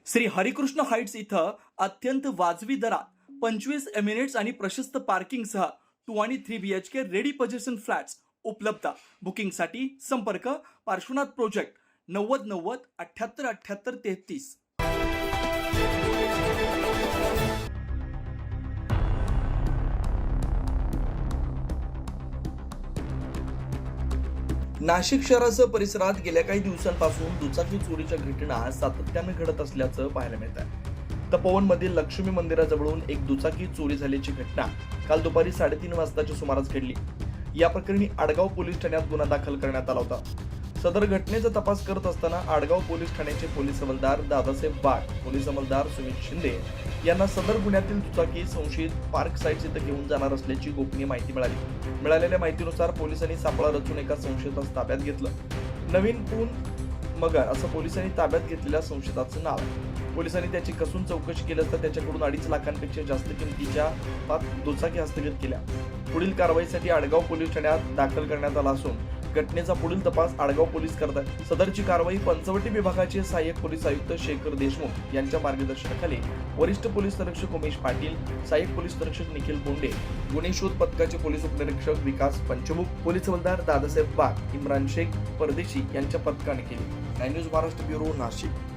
Shri Harikrishna Heights इथं अत्यंत वाजवी दरात 25 एमिनेट्स आणि प्रशस्त पार्किंगसह 2 आणि 3 BHK रेडी पोझिशन फ्लॅट्स उपलब्ध. बुकिंगसाठी संपर्क पार्श्वनाथ प्रोजेक्ट 9090 78 78 33. नाशिक शहरासह परिसरात गेल्या काही दिवसांपासून दुचाकी चोरीच्या घटना सातत्याने घडत असल्याचं पाहायला मिळत आहे. तपोवनमधील लक्ष्मी मंदिराजवळून एक दुचाकी चोरी झाल्याची घटना काल दुपारी 3:30 वाजताच्या सुमारास घडली. या प्रकरणी आडगाव पोलीस ठाण्यात गुन्हा दाखल करण्यात आला होता. सदर घटनेचा तपास करत असताना आडगाव पोलीस ठाण्याचे पोलीस हवालदार दादासाहेब वाघ, पोलीस हवालदार सुमित शिंदे यांना सदर गुन्ह्यातील दुचाकी संशयित पार्क साइट्स इथं घेऊन जाणार असल्याची गोपनीय माहिती मिळाली. मिळालेल्या माहितीनुसार पोलिसांनी सापळा रचून एका संशयितास ताब्यात घेतलं. नवीन पून मगर असं पोलिसांनी ताब्यात घेतलेल्या संशयिताचं नाव आहे. पोलिसांनी त्याची कसून चौकशी केली असता त्याच्याकडून 2.5 लाखांपेक्षा जास्त किमतीच्या 5 दुचाकी हस्तगत केल्या. पुढील कारवाईसाठी आडगाव पोलीस ठाण्यात दाखल करण्यात आला असून घटनेचा पुढील तपास आडगाव पोलीस करत आहेत. सदरची कारवाई पंचवटी विभागाचे सहाय्यक पोलीस आयुक्त शेखर देशमुख यांच्या मार्गदर्शनाखाली वरिष्ठ पोलीस निरीक्षक उमेश पाटील, सहाय्यक पोलीस निरीक्षक निखिल बोंडे, गुन्हे शोध पथकाचे पोलीस उपनिरीक्षक विकास पंचमुख, पोलीस हवालदार दादासाहेब वाघ, इम्रान शेख परदेशी यांच्या पथकाने केली. 9 न्यूज महाराष्ट्र ब्युरो, नाशिक.